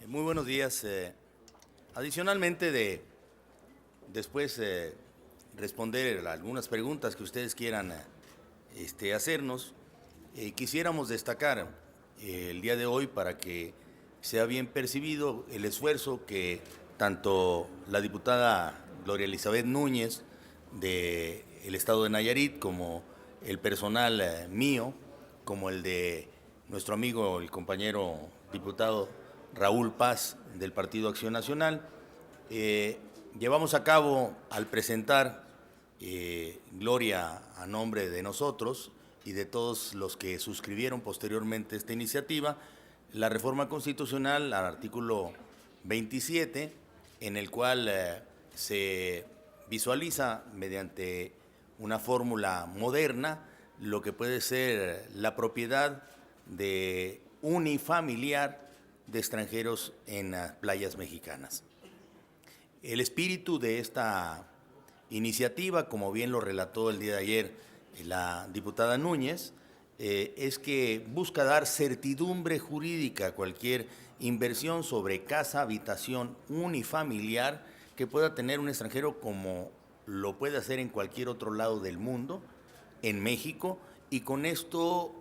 Muy buenos días. Adicionalmente después responder algunas preguntas que ustedes quieran hacernos, quisiéramos destacar el día de hoy para que sea bien percibido el esfuerzo que tanto la diputada Gloria Elizabeth Núñez del estado de Nayarit como el personal mío, como el de nuestro amigo, el compañero diputado Raúl Paz del Partido Acción Nacional, llevamos a cabo al presentar Gloria a nombre de nosotros y de todos los que suscribieron posteriormente esta iniciativa, la reforma constitucional al artículo 27, en el cual se visualiza mediante una fórmula moderna lo que puede ser la propiedad de unifamiliar de extranjeros en las playas mexicanas. El espíritu de esta iniciativa, como bien lo relató el día de ayer la diputada Núñez, es que busca dar certidumbre jurídica a cualquier inversión sobre casa, habitación unifamiliar que pueda tener un extranjero, como lo puede hacer en cualquier otro lado del mundo, en México, y con esto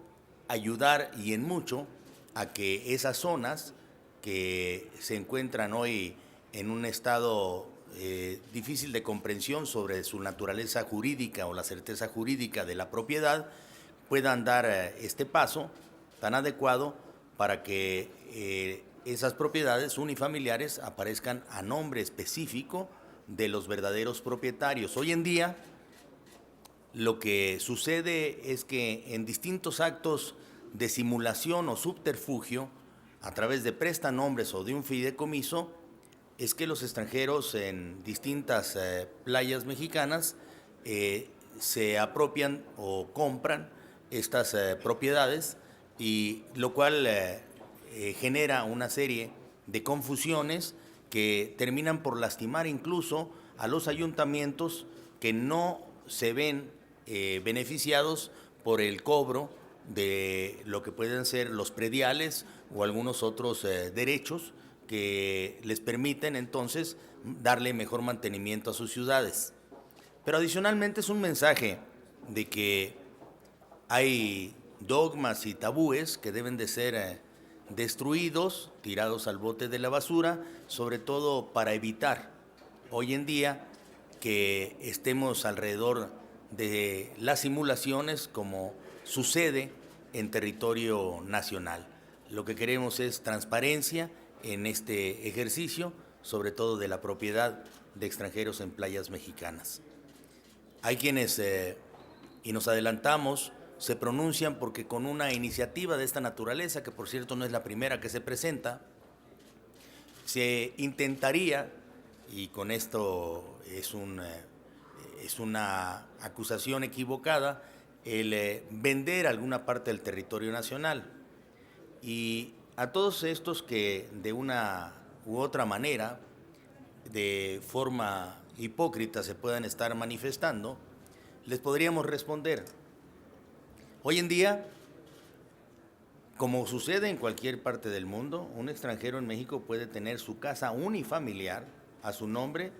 ayudar y en mucho a que esas zonas que se encuentran hoy en un estado difícil de comprensión sobre su naturaleza jurídica o la certeza jurídica de la propiedad, puedan dar este paso tan adecuado para que esas propiedades unifamiliares aparezcan a nombre específico de los verdaderos propietarios. Hoy en día, lo que sucede es que en distintos actos de simulación o subterfugio, a través de prestanombres o de un fideicomiso, es que los extranjeros en distintas playas mexicanas se apropian o compran estas propiedades, y lo cual genera una serie de confusiones que terminan por lastimar incluso a los ayuntamientos, que no se ven beneficiados por el cobro de lo que pueden ser los prediales o algunos otros derechos que les permiten entonces darle mejor mantenimiento a sus ciudades. Pero adicionalmente es un mensaje de que hay dogmas y tabúes que deben de ser destruidos, tirados al bote de la basura, sobre todo para evitar hoy en día que estemos alrededor de las simulaciones como sucede en territorio nacional. Lo que queremos es transparencia en este ejercicio, sobre todo de la propiedad de extranjeros en playas mexicanas. Hay quienes, y nos adelantamos, se pronuncian porque con una iniciativa de esta naturaleza, que por cierto no es la primera que se presenta, se intentaría, y con esto es una acusación equivocada, el vender alguna parte del territorio nacional. Y a todos estos que de una u otra manera, de forma hipócrita, se puedan estar manifestando, les podríamos responder: hoy en día, como sucede en cualquier parte del mundo, un extranjero en México puede tener su casa unifamiliar a su nombre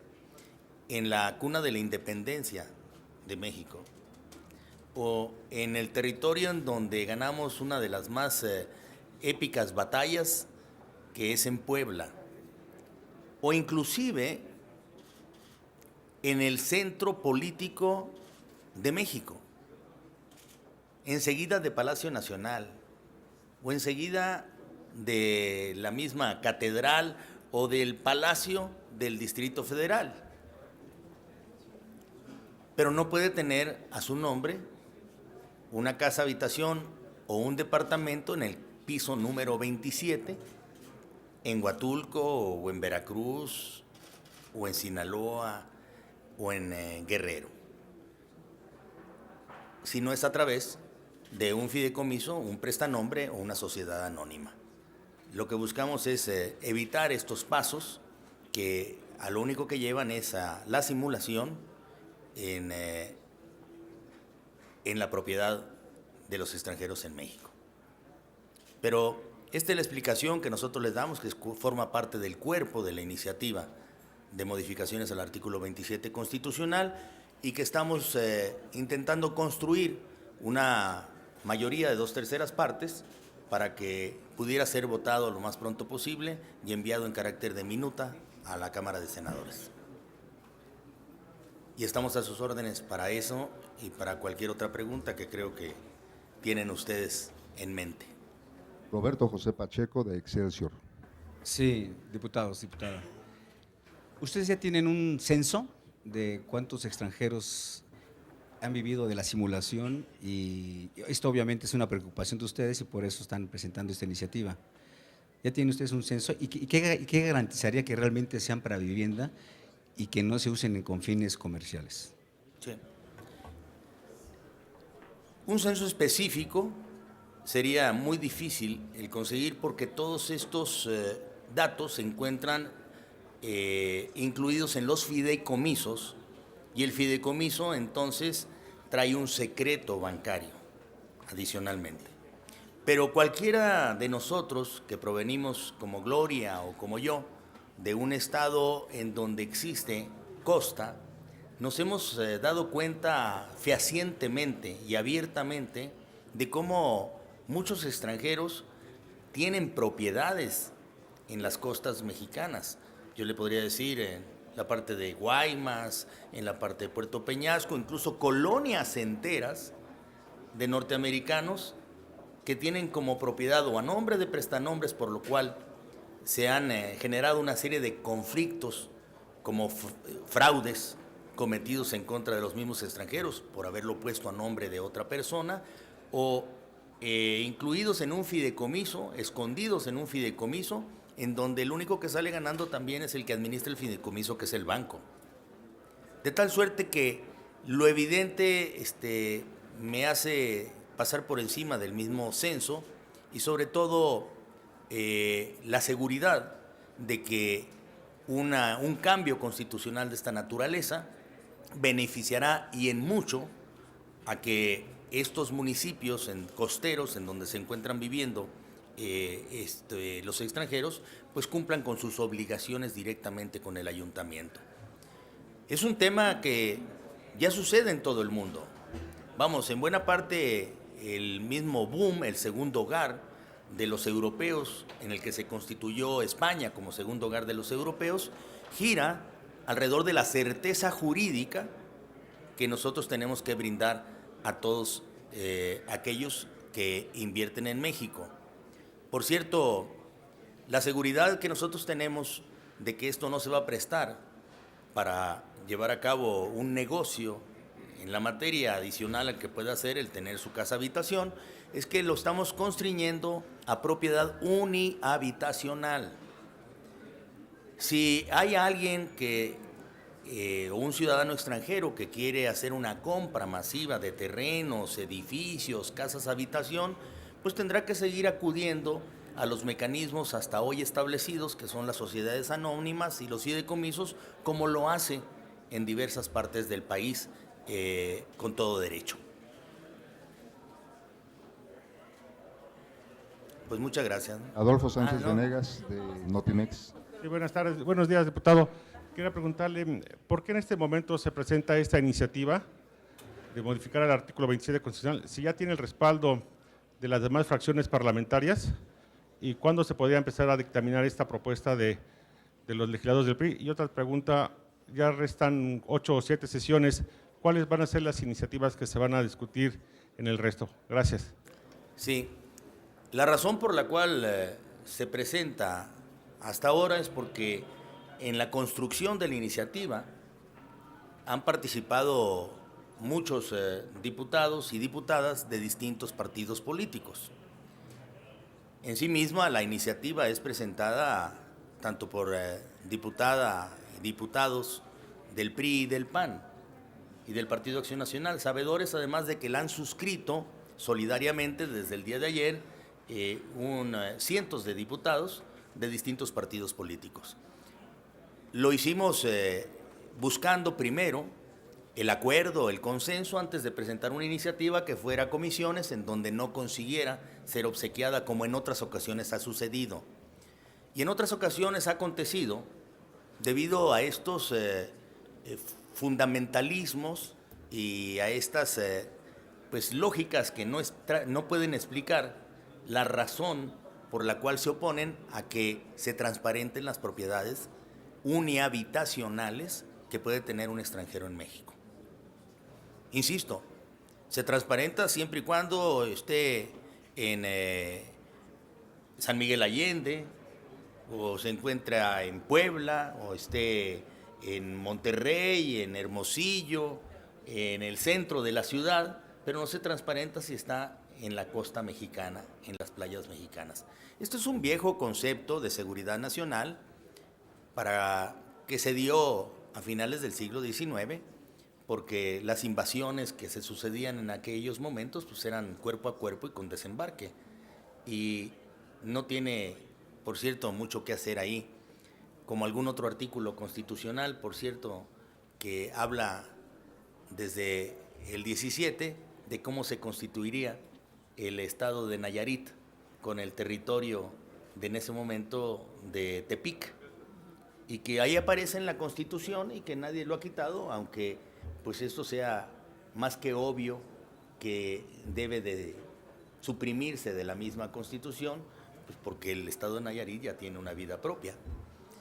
en la cuna de la independencia de México, o en el territorio en donde ganamos una de las más épicas batallas, que es en Puebla, o inclusive en el centro político de México, enseguida de Palacio Nacional, o enseguida de la misma catedral o del Palacio del Distrito Federal. Pero no puede tener a su nombre una casa habitación o un departamento en el piso número 27 en Huatulco o en Veracruz o en Sinaloa o en Guerrero, si no es a través de un fideicomiso, un prestanombre o una sociedad anónima. Lo que buscamos es evitar estos pasos que a lo único que llevan es a la simulación en la propiedad de los extranjeros en México. Pero Esta es la explicación que nosotros les damos, que forma parte del cuerpo de la iniciativa de modificaciones al artículo 27 constitucional y que estamos intentando construir una mayoría de 2/3 partes para que pudiera ser votado lo más pronto posible y enviado en carácter de minuta a la Cámara de Senadores. Y estamos a sus órdenes para eso y para cualquier otra pregunta que creo que tienen ustedes en mente. Roberto José Pacheco, de Excelsior. Sí, diputados, diputada. ¿Ustedes ya tienen un censo de cuántos extranjeros han vivido de la simulación? Y esto obviamente es una preocupación de ustedes y por eso están presentando esta iniciativa. ¿Ya tienen ustedes un censo? ¿Y qué garantizaría que realmente sean para vivienda y que no se usen con fines comerciales? Sí. Un censo específico sería muy difícil el conseguir porque todos estos datos se encuentran incluidos en los fideicomisos y el fideicomiso entonces trae un secreto bancario adicionalmente. Pero cualquiera de nosotros que provenimos como Gloria o como yo de un estado en donde existe costa, nos hemos dado cuenta fehacientemente y abiertamente de cómo muchos extranjeros tienen propiedades en las costas mexicanas. Yo le podría decir en la parte de Guaymas, en la parte de Puerto Peñasco, incluso colonias enteras de norteamericanos que tienen como propiedad o a nombre de prestanombres, por lo cual se han generado una serie de conflictos como fraudes cometidos en contra de los mismos extranjeros por haberlo puesto a nombre de otra persona o incluidos en un fideicomiso, escondidos en un fideicomiso, en donde el único que sale ganando también es el que administra el fideicomiso, que es el banco. De tal suerte que lo evidente me hace pasar por encima del mismo censo y sobre todo la seguridad de que un cambio constitucional de esta naturaleza beneficiará y en mucho a que estos municipios costeros en donde se encuentran viviendo los extranjeros, pues cumplan con sus obligaciones directamente con el ayuntamiento. Es un tema que ya sucede en todo el mundo. Vamos, en buena parte el mismo boom, el segundo hogar de los europeos, en el que se constituyó España como segundo hogar de los europeos, gira alrededor de la certeza jurídica que nosotros tenemos que brindar a todos aquellos que invierten en México. Por cierto, la seguridad que nosotros tenemos de que esto no se va a prestar para llevar a cabo un negocio en la materia adicional al que pueda hacer el tener su casa habitación, es que lo estamos constriñendo a propiedad unihabitacional. Si hay alguien o un ciudadano extranjero que quiere hacer una compra masiva de terrenos, edificios, casas habitación, pues tendrá que seguir acudiendo a los mecanismos hasta hoy establecidos, que son las sociedades anónimas y los fideicomisos, como lo hace en diversas partes del país con todo derecho. Pues muchas gracias. Adolfo Sánchez Venegas, de Notimex. Sí, buenas tardes, buenos días, diputado. Quería preguntarle, ¿por qué en este momento se presenta esta iniciativa de modificar el artículo 27 constitucional, si ya tiene el respaldo de las demás fracciones parlamentarias, y cuándo se podría empezar a dictaminar esta propuesta de los legisladores del PRI? Y otra pregunta, ya restan 8 o 7 sesiones, ¿cuáles van a ser las iniciativas que se van a discutir en el resto? Gracias. Sí, la razón por la cual se presenta hasta ahora es porque en la construcción de la iniciativa han participado muchos diputados y diputadas de distintos partidos políticos. En sí misma, la iniciativa es presentada tanto por diputada y diputados del PRI y del PAN y del Partido Acción Nacional, sabedores además de que la han suscrito solidariamente desde el día de ayer cientos de diputados de distintos partidos políticos. Lo hicimos buscando primero el acuerdo, el consenso antes de presentar una iniciativa que fuera a comisiones en donde no consiguiera ser obsequiada como en otras ocasiones ha sucedido. Y en otras ocasiones ha acontecido debido a estos fundamentalismos y a estas pues lógicas que no pueden explicar la razón por la cual se oponen a que se transparenten las propiedades unihabitacionales que puede tener un extranjero en México. Insisto, se transparenta siempre y cuando esté en San Miguel Allende, o se encuentra en Puebla, o esté en Monterrey, en Hermosillo, en el centro de la ciudad, pero no se transparenta si está en la costa mexicana, en las playas mexicanas. Esto es un viejo concepto de seguridad nacional que se dio a finales del siglo XIX, porque las invasiones que se sucedían en aquellos momentos pues eran cuerpo a cuerpo y con desembarque. Y no tiene, por cierto, mucho que hacer ahí, como algún otro artículo constitucional, por cierto, que habla desde el 17 de cómo se constituiría el estado de Nayarit con el territorio de en ese momento de Tepic, y que ahí aparece en la Constitución y que nadie lo ha quitado, aunque pues esto sea más que obvio que debe de suprimirse de la misma Constitución, pues porque el estado de Nayarit ya tiene una vida propia.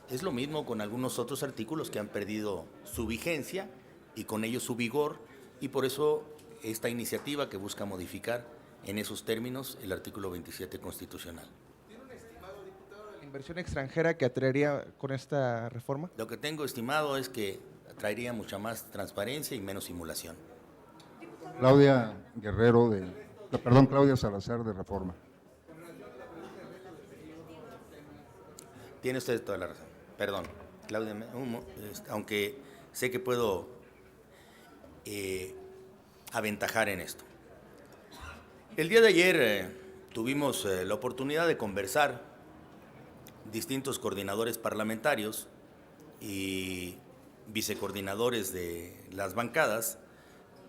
Es lo mismo con algunos otros artículos que han perdido su vigencia y con ello su vigor, y por eso esta iniciativa que busca modificar en esos términos el artículo 27 constitucional. ¿Tiene un estimado, diputado, de la inversión extranjera que atraería con esta reforma? Lo que tengo estimado es que traería mucha más transparencia y menos simulación. Claudia Salazar de Reforma. Tiene usted toda la razón. Perdón, Claudia, aunque sé que puedo aventajar en esto. El día de ayer tuvimos la oportunidad de conversar distintos coordinadores parlamentarios y vicecoordinadores de las bancadas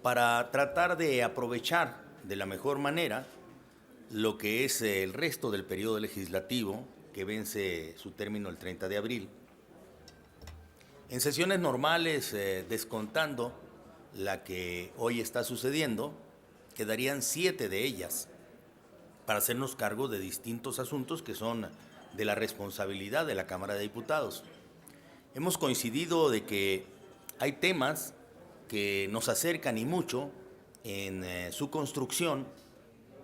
para tratar de aprovechar de la mejor manera lo que es el resto del periodo legislativo que vence su término el 30 de abril. En sesiones normales, descontando la que hoy está sucediendo, quedarían 7 de ellas para hacernos cargo de distintos asuntos que son de la responsabilidad de la Cámara de Diputados. Hemos coincidido de que hay temas que nos acercan y mucho en su construcción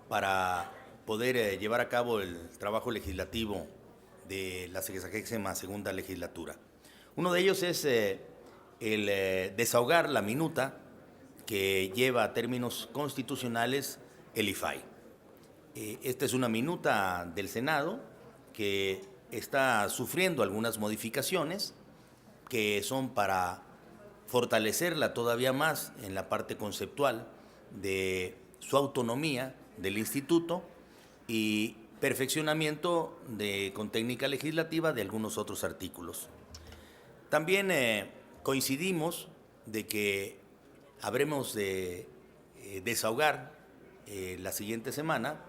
para poder llevar a cabo el trabajo legislativo de la 62ª legislatura. Uno de ellos es el desahogar la minuta que lleva a términos constitucionales el IFAI. Esta es una minuta del Senado que está sufriendo algunas modificaciones que son para fortalecerla todavía más en la parte conceptual de su autonomía del instituto y perfeccionamiento con técnica legislativa de algunos otros artículos. También coincidimos de que habremos de desahogar la siguiente semana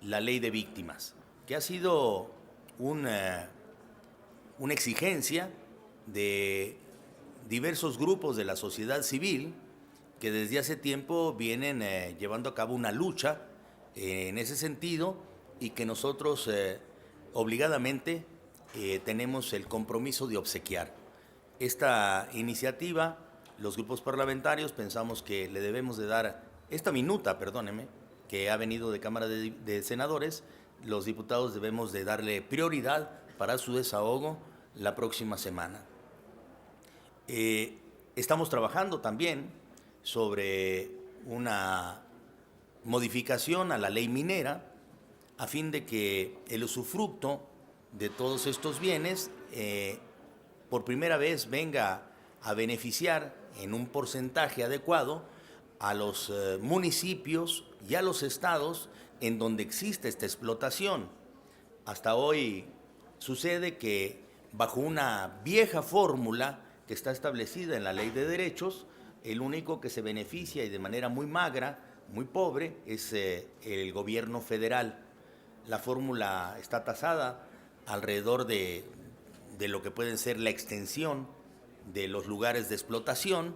la ley de víctimas, que ha sido una exigencia de diversos grupos de la sociedad civil que desde hace tiempo vienen llevando a cabo una lucha en ese sentido y que nosotros obligadamente tenemos el compromiso de obsequiar. Esta iniciativa, los grupos parlamentarios pensamos que le debemos de dar esta minuta, que ha venido de Cámara de Senadores, los diputados debemos de darle prioridad para su desahogo la próxima semana. Estamos trabajando también sobre una modificación a la ley minera a fin de que el usufructo de todos estos bienes por primera vez venga a beneficiar en un porcentaje adecuado a los municipios y a los estados en donde existe esta explotación. Hasta hoy sucede que bajo una vieja fórmula que está establecida en la Ley de Derechos, el único que se beneficia y de manera muy magra, muy pobre, es el gobierno federal. La fórmula está tasada alrededor de lo que pueden ser la extensión de los lugares de explotación,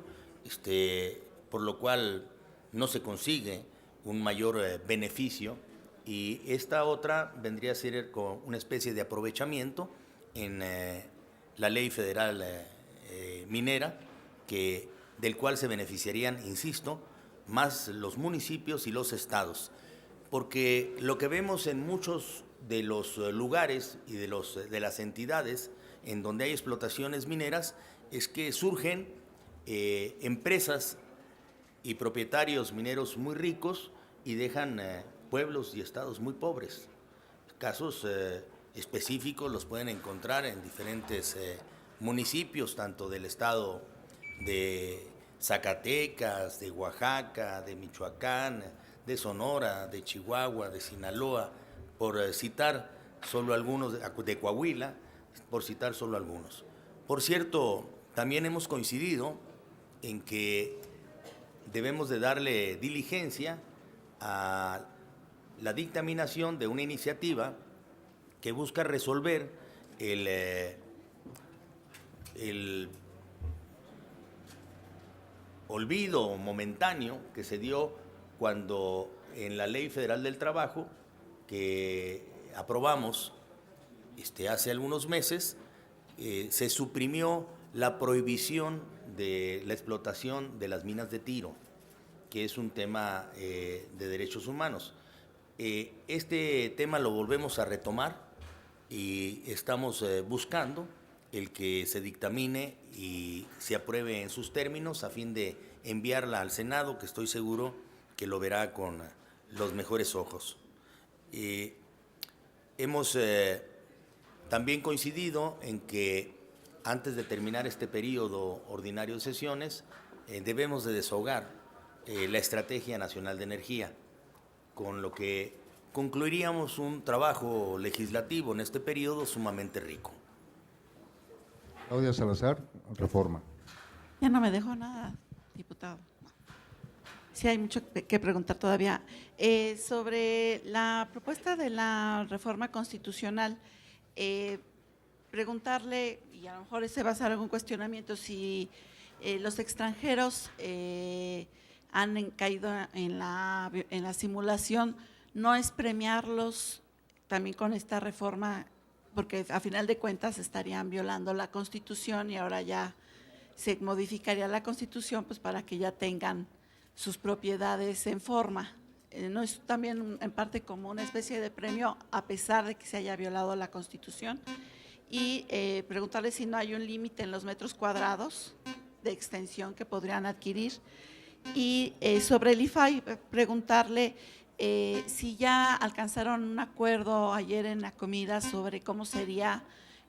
por lo cual no se consigue un mayor beneficio, y esta otra vendría a ser con una especie de aprovechamiento en la ley federal minera, del cual se beneficiarían, insisto, más los municipios y los estados. Porque lo que vemos en muchos de los lugares y de las entidades en donde hay explotaciones mineras es que surgen empresas y propietarios mineros muy ricos y dejan pueblos y estados muy pobres. Casos específicos los pueden encontrar en diferentes municipios, tanto del estado de Zacatecas, de Oaxaca, de Michoacán, de Sonora, de Chihuahua, de Sinaloa, por citar solo algunos, de Coahuila, por citar solo algunos. Por cierto, también hemos coincidido en que debemos de darle diligencia a la dictaminación de una iniciativa que busca resolver el olvido momentáneo que se dio cuando en la Ley Federal del Trabajo, que aprobamos hace algunos meses, se suprimió la prohibición de la explotación de las minas de tiro, que es un tema de derechos humanos. Este tema lo volvemos a retomar y estamos buscando el que se dictamine y se apruebe en sus términos a fin de enviarla al Senado, que estoy seguro que lo verá con los mejores ojos. Hemos también coincidido en que antes de terminar este periodo ordinario de sesiones debemos de desahogar la Estrategia Nacional de Energía, con lo que concluiríamos un trabajo legislativo en este periodo sumamente rico. Claudia Salazar, Reforma. Ya no me dejó nada, diputado. Sí, hay mucho que preguntar todavía. Sobre la propuesta de la reforma constitucional, preguntarle, y a lo mejor ese va a ser algún cuestionamiento, si los extranjeros han caído en la simulación, no es premiarlos también con esta reforma, porque a final de cuentas estarían violando la Constitución y ahora ya se modificaría la Constitución pues para que ya tengan sus propiedades en forma. ¿No es también en parte como una especie de premio a pesar de que se haya violado la Constitución? Y preguntarle si no hay un límite en los metros cuadrados de extensión que podrían adquirir. Y sobre el IFAI, preguntarle si ya alcanzaron un acuerdo ayer en la comida sobre cómo sería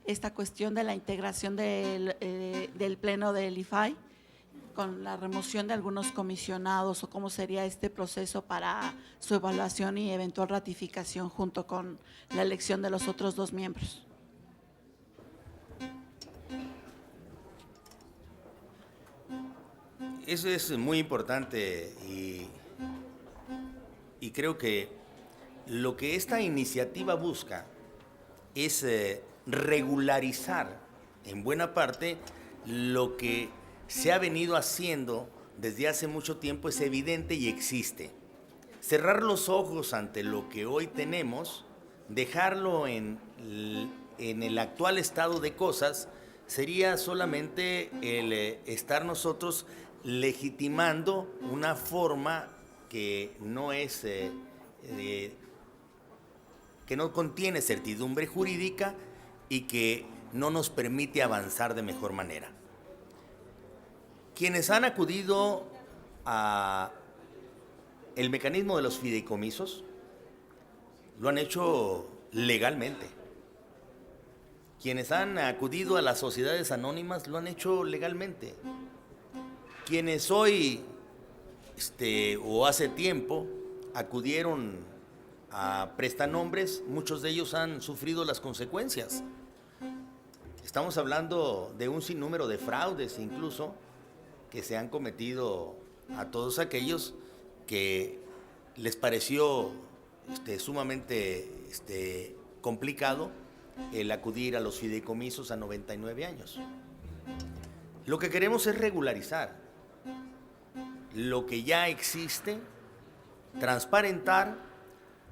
esta cuestión de la integración del pleno del IFAI con la remoción de algunos comisionados, o cómo sería este proceso para su evaluación y eventual ratificación junto con la elección de los otros 2 miembros. Eso es muy importante y creo que lo que esta iniciativa busca es regularizar en buena parte lo que se ha venido haciendo desde hace mucho tiempo. Es evidente y existe. Cerrar los ojos ante lo que hoy tenemos, dejarlo en el actual estado de cosas, sería solamente el estar nosotros legitimando una forma que no es, que no contiene certidumbre jurídica y que no nos permite avanzar de mejor manera. Quienes han acudido a el mecanismo de los fideicomisos lo han hecho legalmente. Quienes han acudido a las sociedades anónimas lo han hecho legalmente. Quienes hoy o hace tiempo acudieron a prestanombres, muchos de ellos han sufrido las consecuencias. Estamos hablando de un sinnúmero de fraudes incluso que se han cometido a todos aquellos que les pareció sumamente complicado el acudir a los fideicomisos a 99 años. Lo que queremos es regularizar lo que ya existe, transparentar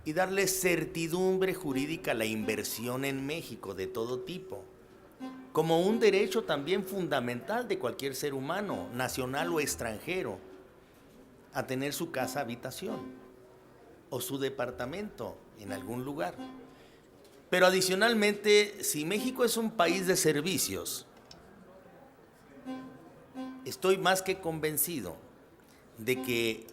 y darle certidumbre jurídica a la inversión en México de todo tipo, como un derecho también fundamental de cualquier ser humano, nacional o extranjero, a tener su casa habitación o su departamento en algún lugar. Pero adicionalmente, si México es un país de servicios, estoy más que convencido de que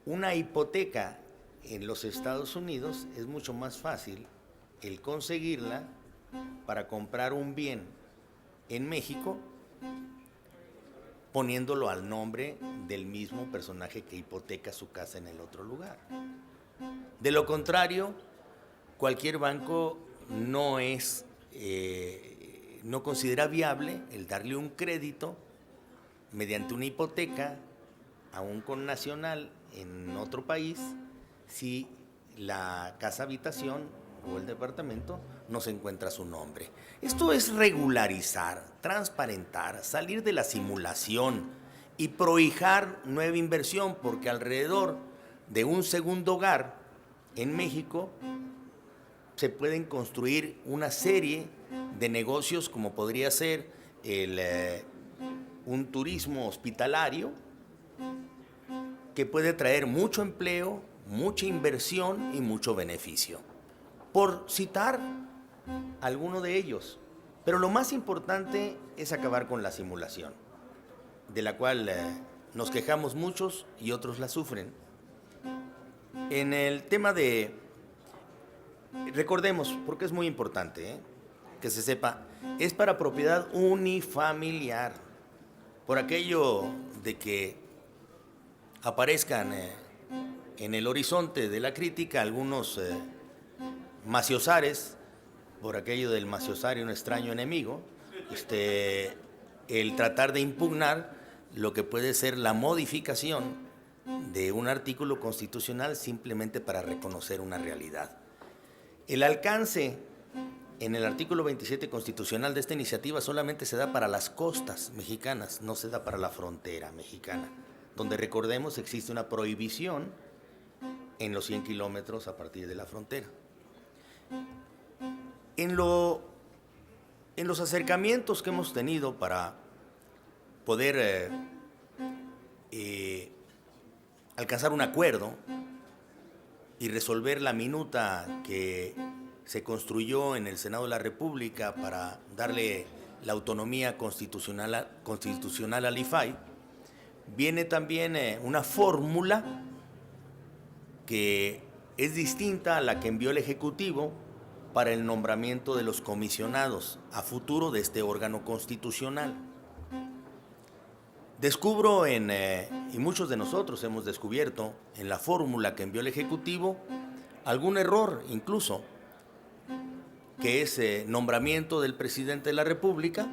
una hipoteca en los Estados Unidos es mucho más fácil el conseguirla para comprar un bien en México poniéndolo al nombre del mismo personaje que hipoteca su casa en el otro lugar. De lo contrario, cualquier banco no considera viable el darle un crédito mediante una hipoteca a un connacional en otro país si la casa habitación o el departamento no se encuentra a su nombre. Esto es regularizar, transparentar, salir de la simulación y prohijar nueva inversión, porque alrededor de un segundo hogar en México se pueden construir una serie de negocios como podría ser un turismo hospitalario que puede traer mucho empleo, mucha inversión y mucho beneficio. Por citar alguno de ellos. Pero lo más importante es acabar con la simulación, de la cual nos quejamos muchos y otros la sufren. En el tema de, recordemos, porque es muy importante que se sepa, es para propiedad unifamiliar. Por aquello de que aparezcan en el horizonte de la crítica algunos maciosares, por aquello del maciosario, un extraño enemigo, el tratar de impugnar lo que puede ser la modificación de un artículo constitucional simplemente para reconocer una realidad. El alcance en el artículo 27 constitucional de esta iniciativa solamente se da para las costas mexicanas, no se da para la frontera mexicana, donde, recordemos, existe una prohibición en los 100 kilómetros a partir de la frontera. En los acercamientos que hemos tenido para poder alcanzar un acuerdo y resolver la minuta que se construyó en el Senado de la República para darle la autonomía constitucional al IFAI, viene también una fórmula que es distinta a la que envió el Ejecutivo para el nombramiento de los comisionados a futuro de este órgano constitucional. Descubro y muchos de nosotros hemos descubierto en la fórmula que envió el Ejecutivo algún error incluso, que es nombramiento del presidente de la República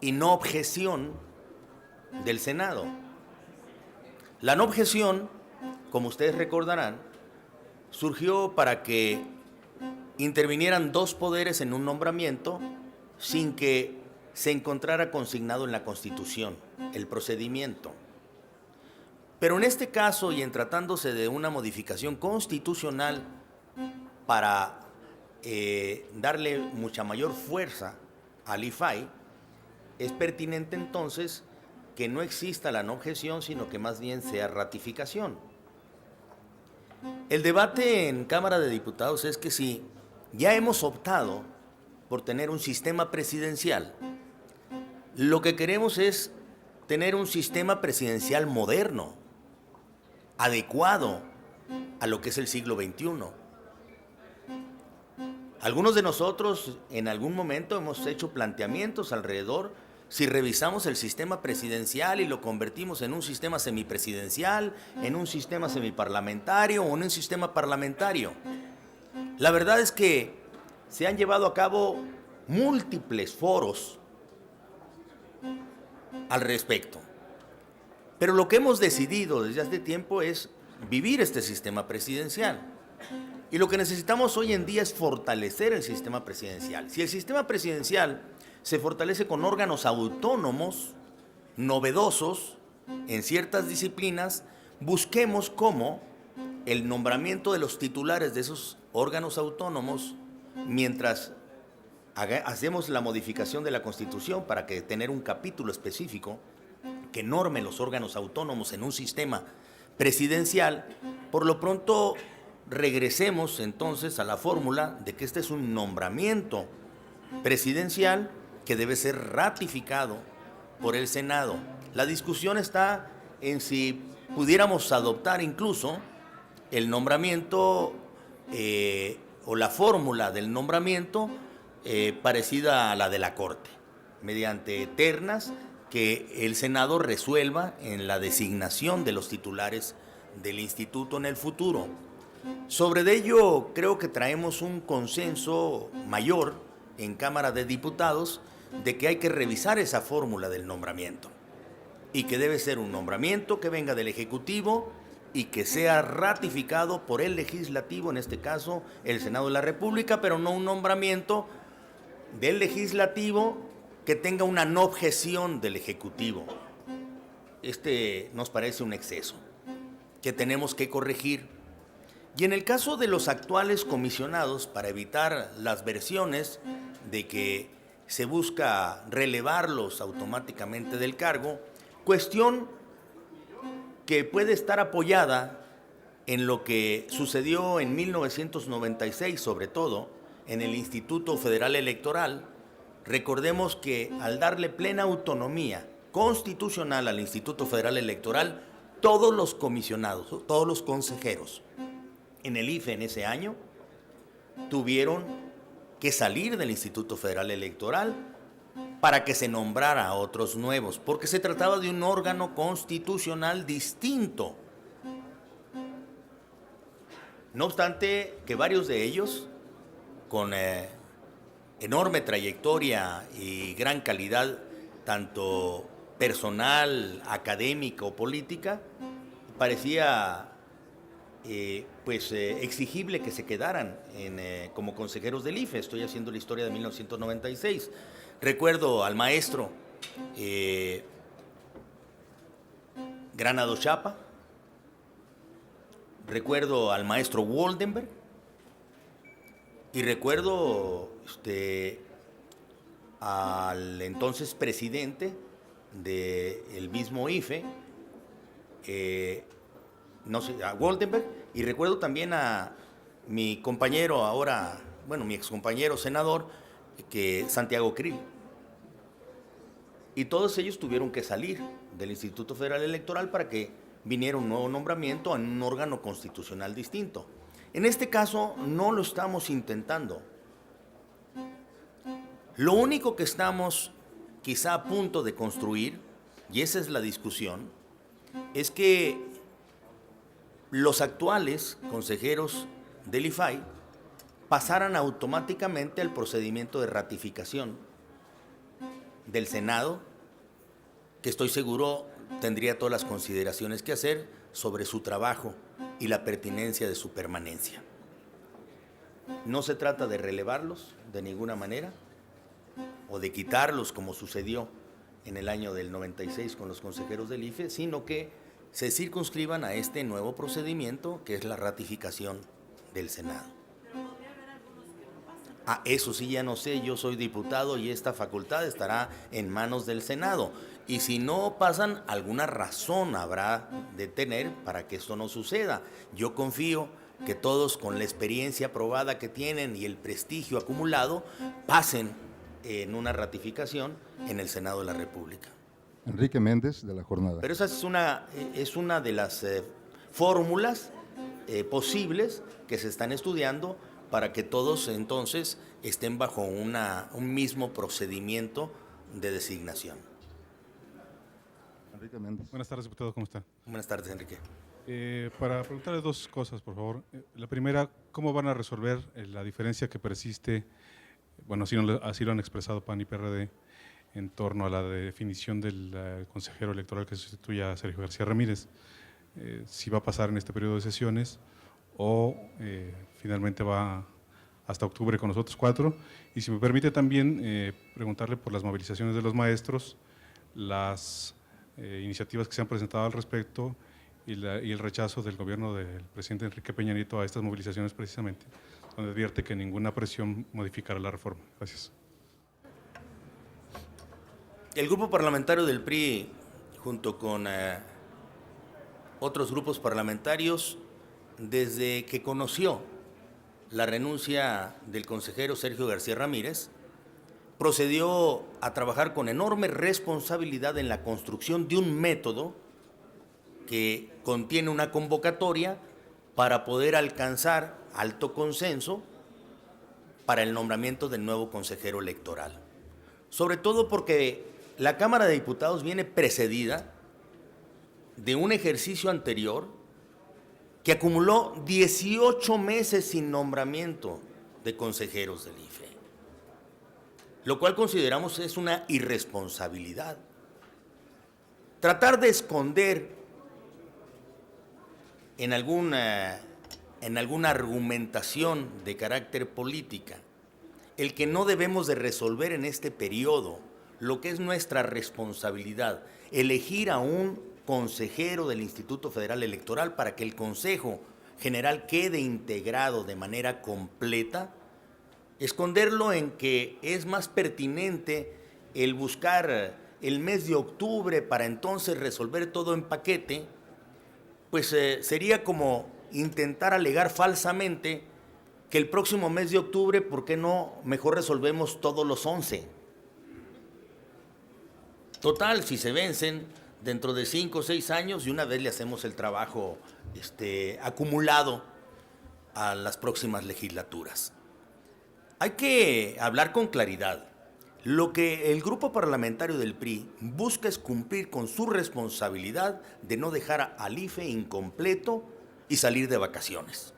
y no objeción del Senado. La no objeción, como ustedes recordarán, surgió para que intervinieran dos poderes en un nombramiento sin que se encontrara consignado en la Constitución el procedimiento. Pero en este caso, y en tratándose de una modificación constitucional para darle mucha mayor fuerza al IFAI, es pertinente entonces que no exista la no objeción, sino que más bien sea ratificación. El debate en Cámara de Diputados es que si ya hemos optado por tener un sistema presidencial, lo que queremos es tener un sistema presidencial moderno, adecuado a lo que es el siglo XXI. Algunos de nosotros en algún momento hemos hecho planteamientos alrededor, si revisamos el sistema presidencial y lo convertimos en un sistema semipresidencial, en un sistema semiparlamentario o en un sistema parlamentario. La verdad es que se han llevado a cabo múltiples foros al respecto. Pero lo que hemos decidido desde hace tiempo es vivir este sistema presidencial. Y lo que necesitamos hoy en día es fortalecer el sistema presidencial. Si el sistema presidencial se fortalece con órganos autónomos, novedosos, en ciertas disciplinas, busquemos cómo el nombramiento de los titulares de esos órganos autónomos, mientras hacemos la modificación de la Constitución para que tener un capítulo específico que norme los órganos autónomos en un sistema presidencial, por lo pronto regresemos entonces a la fórmula de que este es un nombramiento presidencial que debe ser ratificado por el Senado. La discusión está en si pudiéramos adoptar incluso el nombramiento o la fórmula del nombramiento parecida a la de la Corte, mediante ternas que el Senado resuelva en la designación de los titulares del instituto en el futuro. Sobre ello creo que traemos un consenso mayor en Cámara de Diputados de que hay que revisar esa fórmula del nombramiento y que debe ser un nombramiento que venga del Ejecutivo y que sea ratificado por el Legislativo, en este caso el Senado de la República, pero no un nombramiento del Legislativo que tenga una no objeción del Ejecutivo. Este nos parece un exceso que tenemos que corregir. Y en el caso de los actuales comisionados, para evitar las versiones de que se busca relevarlos automáticamente del cargo, cuestión que puede estar apoyada en lo que sucedió en 1996, sobre todo en el Instituto Federal Electoral. Recordemos que al darle plena autonomía constitucional al Instituto Federal Electoral, todos los comisionados, todos los consejeros en el IFE en ese año tuvieron que salir del Instituto Federal Electoral para que se nombrara a otros nuevos, porque se trataba de un órgano constitucional distinto. No obstante que varios de ellos, con enorme trayectoria y gran calidad, tanto personal, académica o política, parecía exigible que se quedaran como consejeros del IFE. Estoy haciendo la historia de 1996. Recuerdo al maestro Granado Chapa, recuerdo al maestro Woldenberg y recuerdo al entonces presidente del mismo IFE, a Woldenberg, y recuerdo también a mi compañero ahora, mi excompañero senador, Santiago Krill. Y todos ellos tuvieron que salir del Instituto Federal Electoral para que viniera un nuevo nombramiento en un órgano constitucional distinto. En este caso no lo estamos intentando. Lo único que estamos quizá a punto de construir, y esa es la discusión, es que los actuales consejeros del IFAI pasaran automáticamente al procedimiento de ratificación del Senado, que estoy seguro tendría todas las consideraciones que hacer sobre su trabajo y la pertinencia de su permanencia. No se trata de relevarlos de ninguna manera o de quitarlos como sucedió en el año del 96 con los consejeros del IFE, sino que se circunscriban a este nuevo procedimiento que es la ratificación del Senado. Eso sí ya no sé, yo soy diputado y esta facultad estará en manos del Senado. Y si no pasan, alguna razón habrá de tener para que esto no suceda. Yo confío que todos, con la experiencia probada que tienen y el prestigio acumulado, pasen en una ratificación en el Senado de la República. Enrique Méndez, de La Jornada. Pero esa es una de las fórmulas posibles que se están estudiando para que todos entonces estén bajo un mismo procedimiento de designación. Enrique Méndez. Buenas tardes, diputado, ¿cómo está? Buenas tardes, Enrique. Para preguntarle dos cosas, por favor. La primera, ¿cómo van a resolver la diferencia que persiste, bueno, así lo han expresado PAN y PRD, en torno a la definición del consejero electoral que sustituya a Sergio García Ramírez. Si va a pasar en este periodo de sesiones o finalmente va hasta octubre con los otros 4. Y si me permite también preguntarle por las movilizaciones de los maestros, las iniciativas que se han presentado al respecto y el rechazo del gobierno del presidente Enrique Peña Nieto a estas movilizaciones precisamente, donde advierte que ninguna presión modificará la reforma. Gracias. El grupo parlamentario del PRI, junto con otros grupos parlamentarios, desde que conoció la renuncia del consejero Sergio García Ramírez, procedió a trabajar con enorme responsabilidad en la construcción de un método que contiene una convocatoria para poder alcanzar alto consenso para el nombramiento del nuevo consejero electoral. Sobre todo porque la Cámara de Diputados viene precedida de un ejercicio anterior que acumuló 18 meses sin nombramiento de consejeros del IFE, lo cual consideramos es una irresponsabilidad. Tratar de esconder en alguna argumentación de carácter política el que no debemos de resolver en este periodo lo que es nuestra responsabilidad, elegir a un consejero del Instituto Federal Electoral para que el Consejo General quede integrado de manera completa, esconderlo en que es más pertinente el buscar el mes de octubre para entonces resolver todo en paquete, pues sería como intentar alegar falsamente que el próximo mes de octubre, ¿por qué no mejor resolvemos todos los 11? Total, si se vencen dentro de 5 o 6 años y una vez le hacemos el trabajo acumulado a las próximas legislaturas. Hay que hablar con claridad. Lo que el grupo parlamentario del PRI busca es cumplir con su responsabilidad de no dejar al IFE incompleto y salir de vacaciones.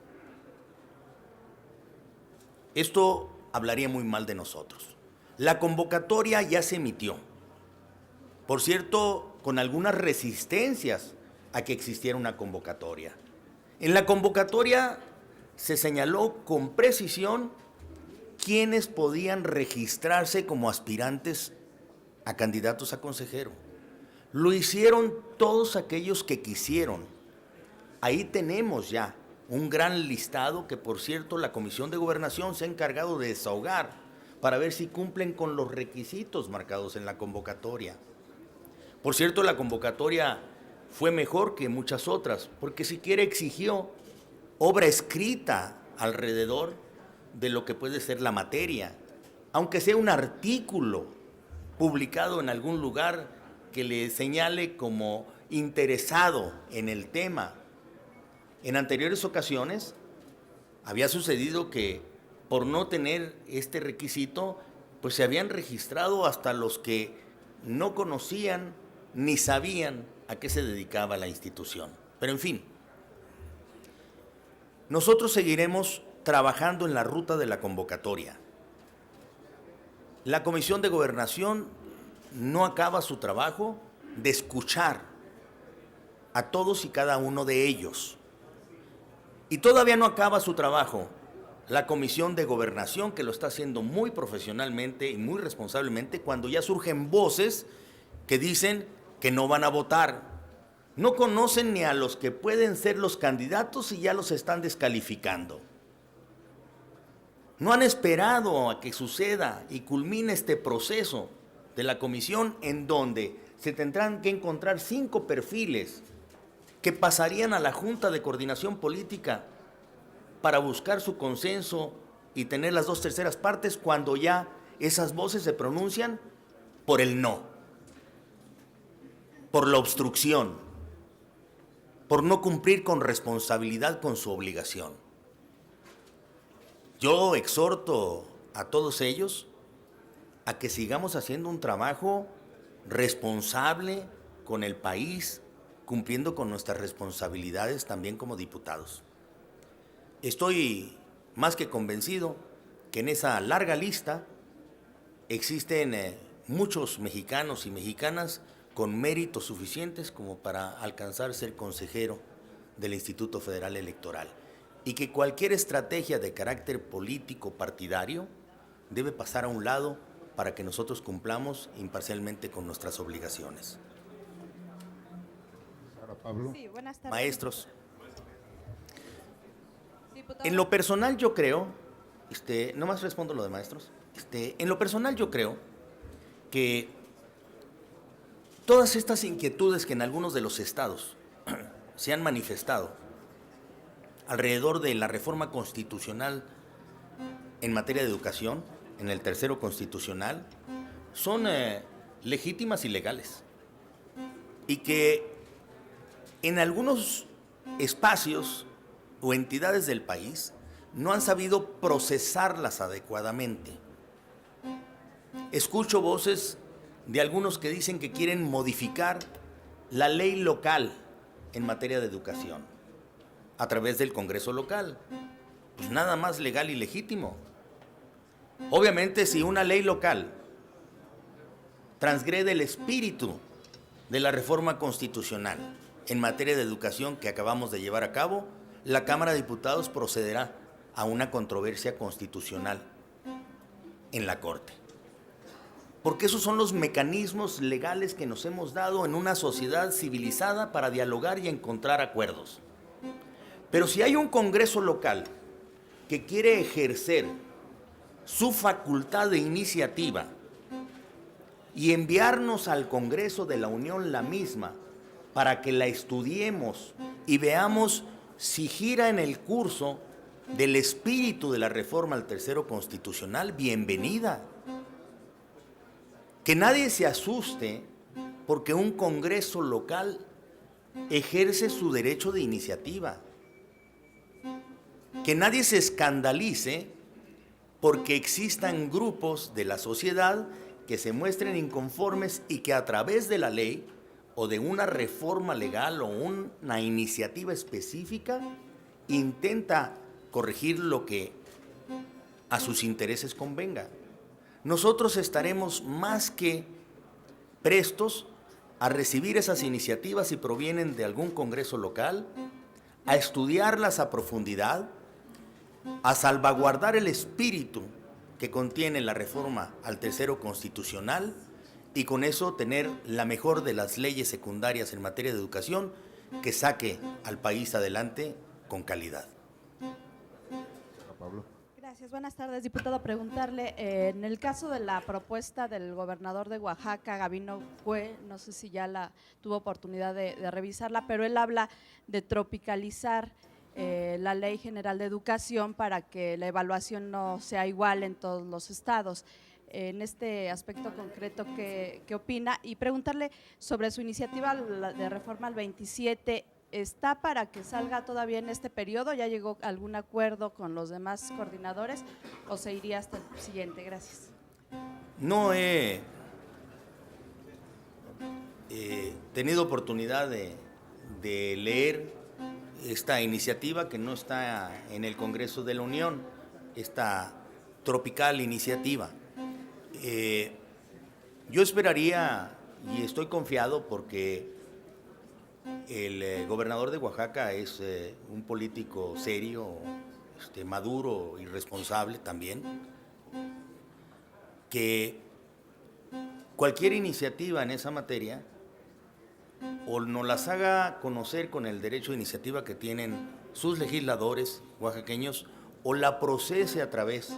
Esto hablaría muy mal de nosotros. La convocatoria ya se emitió. Por cierto, con algunas resistencias a que existiera una convocatoria. En la convocatoria se señaló con precisión quiénes podían registrarse como aspirantes a candidatos a consejero. Lo hicieron todos aquellos que quisieron. Ahí tenemos ya un gran listado que, por cierto, la Comisión de Gobernación se ha encargado de desahogar para ver si cumplen con los requisitos marcados en la convocatoria. Por cierto, la convocatoria fue mejor que muchas otras, porque siquiera exigió obra escrita alrededor de lo que puede ser la materia, aunque sea un artículo publicado en algún lugar que le señale como interesado en el tema. En anteriores ocasiones había sucedido que por no tener este requisito, pues se habían registrado hasta los que no conocían ni sabían a qué se dedicaba la institución. Pero en fin, nosotros seguiremos trabajando en la ruta de la convocatoria. La Comisión de Gobernación no acaba su trabajo de escuchar a todos y cada uno de ellos. Y todavía no acaba su trabajo la Comisión de Gobernación, que lo está haciendo muy profesionalmente y muy responsablemente, cuando ya surgen voces que dicen que no van a votar. No conocen ni a los que pueden ser los candidatos y ya los están descalificando. No han esperado a que suceda y culmine este proceso de la comisión, en donde se tendrán que encontrar 5 perfiles que pasarían a la Junta de Coordinación Política para buscar su consenso y tener las 2/3 partes, cuando ya esas voces se pronuncian por el no, por la obstrucción, por no cumplir con responsabilidad con su obligación. Yo exhorto a todos ellos a que sigamos haciendo un trabajo responsable con el país, cumpliendo con nuestras responsabilidades también como diputados. Estoy más que convencido que en esa larga lista existen muchos mexicanos y mexicanas con méritos suficientes como para alcanzar ser consejero del Instituto Federal Electoral, y que cualquier estrategia de carácter político partidario debe pasar a un lado para que nosotros cumplamos imparcialmente con nuestras obligaciones. Ahora, Pablo. Sí, buenas tardes. Maestros, Diputado. en lo personal yo creo, nomás respondo lo de maestros, en lo personal yo creo que todas estas inquietudes que en algunos de los estados se han manifestado alrededor de la reforma constitucional en materia de educación, en el tercero constitucional, son legítimas y legales. Y que en algunos espacios o entidades del país no han sabido procesarlas adecuadamente. Escucho voces de algunos que dicen que quieren modificar la ley local en materia de educación a través del Congreso local. Pues nada más legal y legítimo. Obviamente, si una ley local transgrede el espíritu de la reforma constitucional en materia de educación que acabamos de llevar a cabo, la Cámara de Diputados procederá a una controversia constitucional en la Corte. Porque esos son los mecanismos legales que nos hemos dado en una sociedad civilizada para dialogar y encontrar acuerdos. Pero si hay un Congreso local que quiere ejercer su facultad de iniciativa y enviarnos al Congreso de la Unión la misma para que la estudiemos y veamos si gira en el curso del espíritu de la reforma al tercero constitucional, bienvenida. Que nadie se asuste porque un Congreso local ejerce su derecho de iniciativa. Que nadie se escandalice porque existan grupos de la sociedad que se muestren inconformes y que a través de la ley o de una reforma legal o una iniciativa específica intenta corregir lo que a sus intereses convenga. Nosotros estaremos más que prestos a recibir esas iniciativas si provienen de algún Congreso local, a estudiarlas a profundidad, a salvaguardar el espíritu que contiene la reforma al tercero constitucional y con eso tener la mejor de las leyes secundarias en materia de educación que saque al país adelante con calidad. Pablo. Gracias, buenas tardes, diputado. Preguntarle, en el caso de la propuesta del gobernador de Oaxaca, Gabino Cue, no sé si ya tuvo oportunidad de revisarla, pero él habla de tropicalizar la Ley General de Educación para que la evaluación no sea igual en todos los estados. En este aspecto concreto, ¿qué opina? Y preguntarle sobre su iniciativa de reforma al 27, ¿está para que salga todavía en este periodo? ¿Ya llegó a algún acuerdo con los demás coordinadores o se iría hasta el siguiente? Gracias. No he tenido oportunidad de leer esta iniciativa que no está en el Congreso de la Unión, esta tropical iniciativa. Yo esperaría y estoy confiado porque el gobernador de Oaxaca es un político serio, maduro y responsable también, que cualquier iniciativa en esa materia o nos las haga conocer con el derecho de iniciativa que tienen sus legisladores oaxaqueños o la procese a través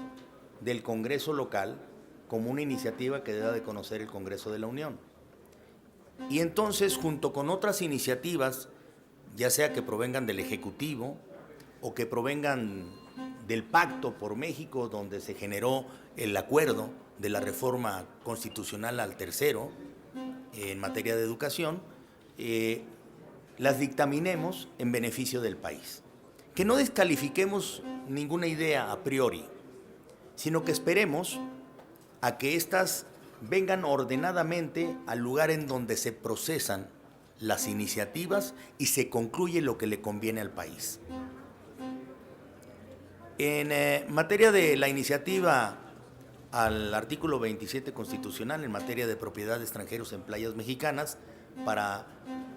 del Congreso local como una iniciativa que deba de conocer el Congreso de la Unión. Y entonces, junto con otras iniciativas, ya sea que provengan del Ejecutivo o que provengan del Pacto por México, donde se generó el acuerdo de la reforma constitucional al tercero en materia de educación, las dictaminemos en beneficio del país. Que no descalifiquemos ninguna idea a priori, sino que esperemos a que éstas vengan ordenadamente al lugar en donde se procesan las iniciativas y se concluye lo que le conviene al país. En materia de la iniciativa al artículo 27 constitucional en materia de propiedad de extranjeros en playas mexicanas para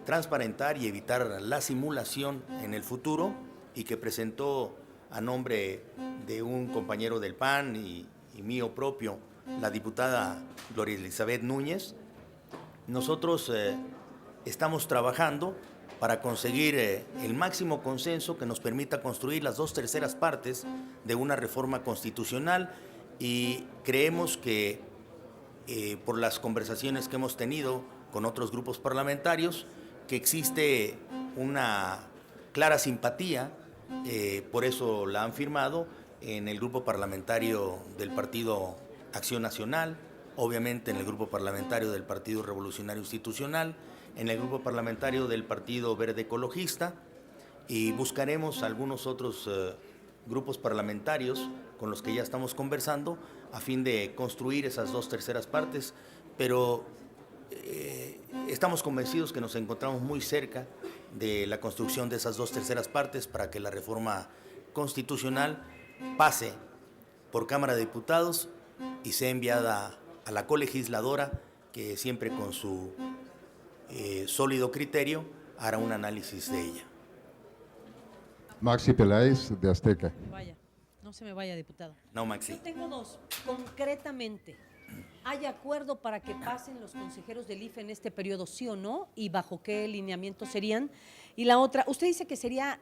transparentar y evitar la simulación en el futuro, y que presentó a nombre de un compañero del PAN y mío propio, la diputada Gloria Elizabeth Núñez. Nosotros estamos trabajando para conseguir el máximo consenso que nos permita construir las 2/3 partes de una reforma constitucional, y creemos que por las conversaciones que hemos tenido con otros grupos parlamentarios, que existe una clara simpatía, por eso la han firmado en el grupo parlamentario del Partido Acción Nacional, obviamente en el grupo parlamentario del Partido Revolucionario Institucional, en el grupo parlamentario del Partido Verde Ecologista, y buscaremos algunos otros grupos parlamentarios con los que ya estamos conversando a fin de construir esas 2/3 partes, pero estamos convencidos que nos encontramos muy cerca de la construcción de esas 2/3 partes para que la reforma constitucional pase por Cámara de Diputados y sea enviada a la colegisladora, que siempre con su sólido criterio hará un análisis de ella. Maxi Peláez, de Azteca. Vaya, no se me vaya, diputado. No, Maxi. Yo tengo dos. Concretamente, ¿hay acuerdo para que pasen los consejeros del IFE en este periodo, sí o no? ¿Y bajo qué lineamientos serían? Y la otra, usted dice que sería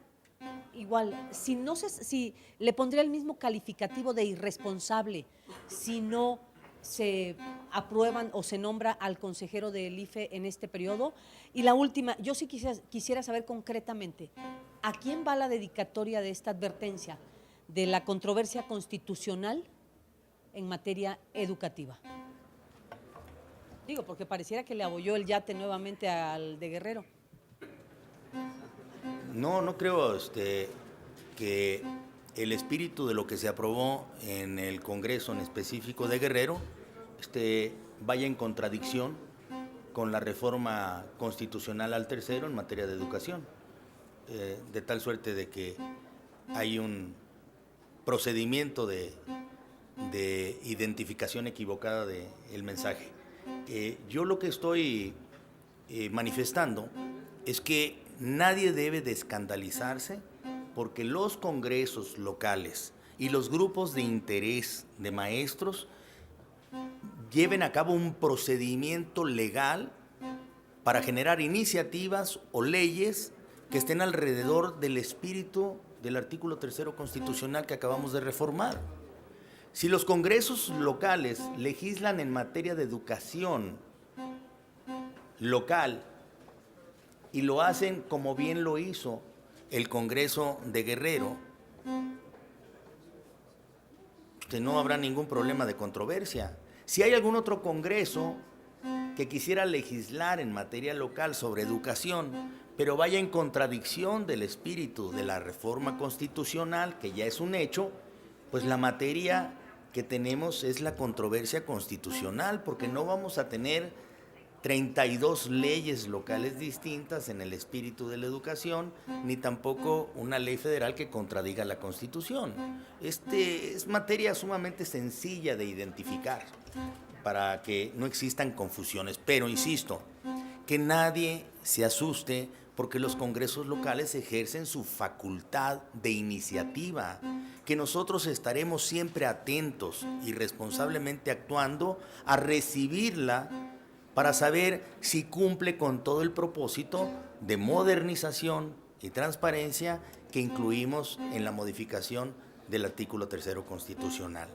igual, si le pondría el mismo calificativo de irresponsable si no se aprueban o se nombra al consejero del IFE en este periodo. Y la última, yo sí quisiera saber concretamente, ¿a quién va la dedicatoria de esta advertencia de la controversia constitucional en materia educativa? Digo, porque pareciera que le abolló el yate nuevamente al de Guerrero. No creo que el espíritu de lo que se aprobó en el Congreso en específico de Guerrero vaya en contradicción con la reforma constitucional al tercero en materia de educación, de tal suerte de que hay un procedimiento de identificación equivocada del mensaje. Yo lo que estoy manifestando es que nadie debe de escandalizarse porque los congresos locales y los grupos de interés de maestros lleven a cabo un procedimiento legal para generar iniciativas o leyes que estén alrededor del espíritu del artículo 3º constitucional que acabamos de reformar. Si los congresos locales legislan en materia de educación local y lo hacen como bien lo hizo el Congreso de Guerrero, no habrá ningún problema de controversia. Si hay algún otro congreso que quisiera legislar en materia local sobre educación, pero vaya en contradicción del espíritu de la reforma constitucional, que ya es un hecho, pues la materia que tenemos es la controversia constitucional, porque no vamos a tener 32 leyes locales distintas en el espíritu de la educación, ni tampoco una ley federal que contradiga la Constitución. Es materia sumamente sencilla de identificar para que no existan confusiones, pero insisto, que nadie se asuste porque los congresos locales ejercen su facultad de iniciativa, que nosotros estaremos siempre atentos y responsablemente actuando a recibirla para saber si cumple con todo el propósito de modernización y transparencia que incluimos en la modificación del artículo 3º constitucional.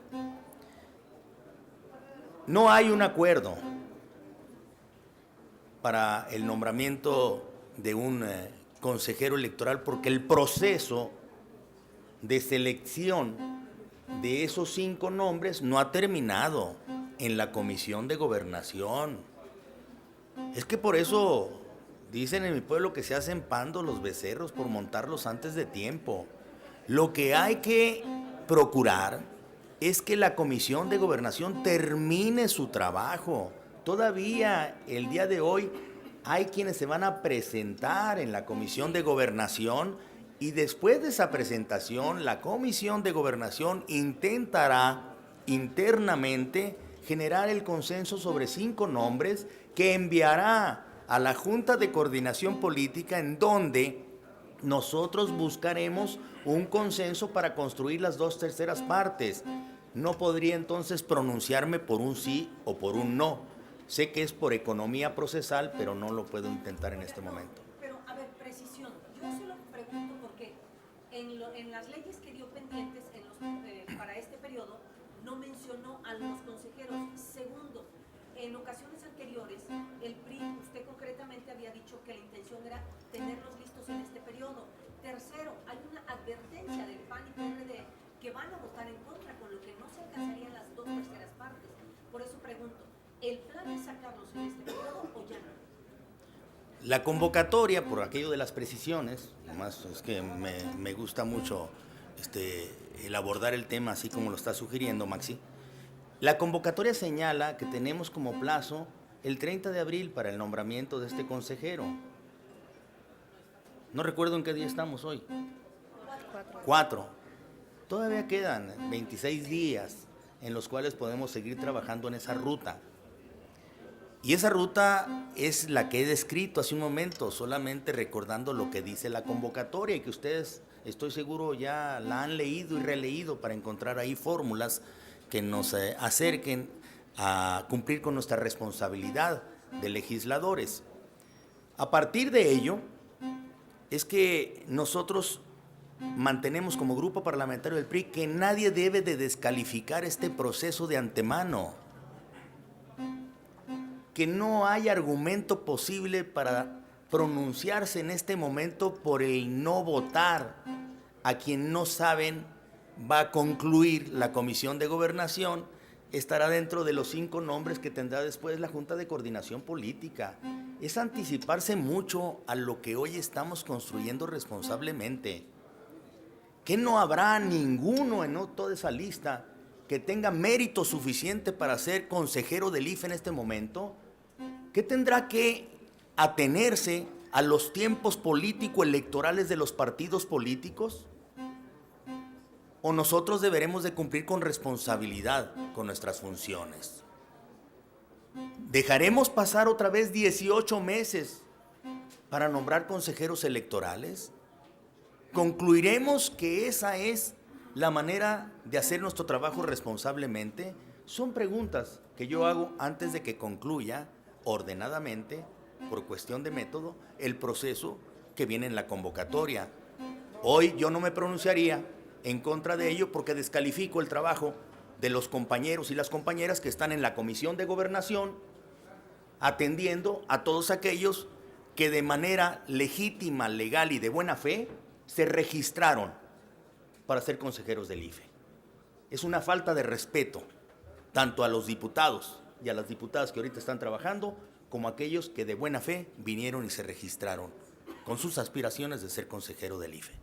No hay un acuerdo para el nombramiento de un consejero electoral porque el proceso de selección de esos 5 nombres no ha terminado en la Comisión de Gobernación. Es que por eso dicen en mi pueblo que se hacen pando los becerros por montarlos antes de tiempo. Lo que hay que procurar es que la Comisión de Gobernación termine su trabajo. Todavía el día de hoy hay quienes se van a presentar en la Comisión de Gobernación y después de esa presentación la Comisión de Gobernación intentará internamente generar el consenso sobre 5 nombres que enviará a la Junta de Coordinación Política, en donde nosotros buscaremos un consenso para construir las 2/3 partes. No podría entonces pronunciarme por un sí o por un no. Sé que es por economía procesal, pero no lo puedo intentar en este momento. Pero, a ver, precisión. Yo se lo pregunto porque en las leyes que dio pendientes para este periodo no mencionó a los consejeros. Segundo, en ocasiones anteriores, el PRI, usted concretamente había dicho que la intención era tenerlos listos en este periodo. Tercero, hay una advertencia del PAN y PRD que van a votar en contra, con lo que no se alcanzarían las 2/3 partes. Por eso pregunto, ¿el plan es sacarlos en este periodo o ya no? La convocatoria, por aquello de las precisiones, además es que me gusta mucho el abordar el tema así como lo está sugiriendo Maxi. La convocatoria señala que tenemos como plazo el 30 de abril para el nombramiento de este consejero. No recuerdo en qué día estamos hoy. 4. Todavía quedan 26 días en los cuales podemos seguir trabajando en esa ruta. Y esa ruta es la que he descrito hace un momento, solamente recordando lo que dice la convocatoria, y que ustedes, estoy seguro, ya la han leído y releído para encontrar ahí fórmulas que nos acerquen a cumplir con nuestra responsabilidad de legisladores. A partir de ello, es que nosotros mantenemos como grupo parlamentario del PRI que nadie debe de descalificar este proceso de antemano, que no hay argumento posible para pronunciarse en este momento por el no votar a quien no saben va a concluir la Comisión de Gobernación. Estará dentro de los 5 nombres que tendrá después la Junta de Coordinación Política. Es anticiparse mucho a lo que hoy estamos construyendo responsablemente. ¿Que no habrá ninguno en toda esa lista que tenga mérito suficiente para ser consejero del IFE en este momento? ¿Que tendrá que atenerse a los tiempos político-electorales de los partidos políticos? ¿O nosotros deberemos de cumplir con responsabilidad con nuestras funciones? ¿Dejaremos pasar otra vez 18 meses para nombrar consejeros electorales? ¿Concluiremos que esa es la manera de hacer nuestro trabajo responsablemente? Son preguntas que yo hago antes de que concluya ordenadamente, por cuestión de método, el proceso que viene en la convocatoria. Hoy yo no me pronunciaría en contra de ello porque descalifico el trabajo de los compañeros y las compañeras que están en la Comisión de Gobernación atendiendo a todos aquellos que de manera legítima, legal y de buena fe se registraron para ser consejeros del IFE. Es una falta de respeto tanto a los diputados y a las diputadas que ahorita están trabajando como a aquellos que de buena fe vinieron y se registraron con sus aspiraciones de ser consejero del IFE.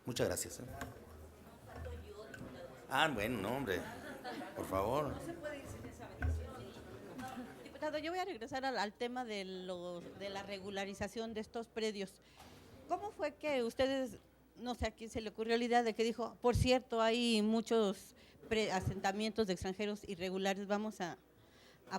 Muchas gracias. Bueno, no, hombre, por favor. Diputado, yo voy a regresar al tema de la regularización de estos predios. ¿Cómo fue que ustedes, no sé a quién se le ocurrió la idea de que dijo, por cierto, hay muchos asentamientos de extranjeros irregulares, vamos a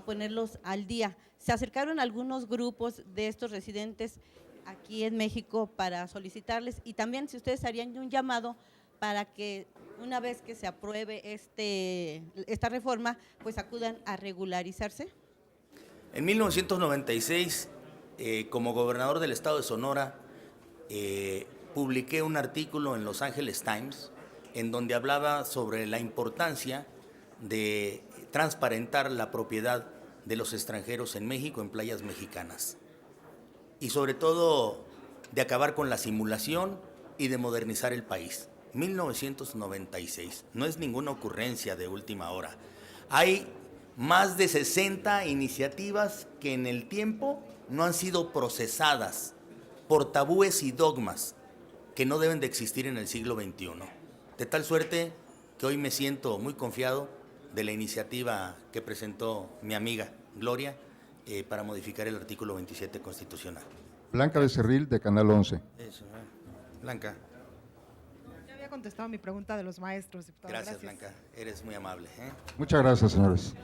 ponerlos al día? ¿Se acercaron algunos grupos de estos residentes aquí en México para solicitarles? Y también si ustedes harían un llamado para que una vez que se apruebe esta reforma, pues acudan a regularizarse. En 1996, como gobernador del estado de Sonora, publiqué un artículo en Los Angeles Times en donde hablaba sobre la importancia de transparentar la propiedad de los extranjeros en México, en playas mexicanas, y sobre todo de acabar con la simulación y de modernizar el país. 1996, no es ninguna ocurrencia de última hora. Hay más de 60 iniciativas que en el tiempo no han sido procesadas por tabúes y dogmas que no deben de existir en el siglo XXI. De tal suerte que hoy me siento muy confiado de la iniciativa que presentó mi amiga Gloria para modificar el artículo 27 constitucional. Blanca Becerril, de Canal 11. Eso, Blanca. había contestado mi pregunta de los maestros, diputado. Gracias, Blanca. Eres muy amable. Muchas gracias, señores.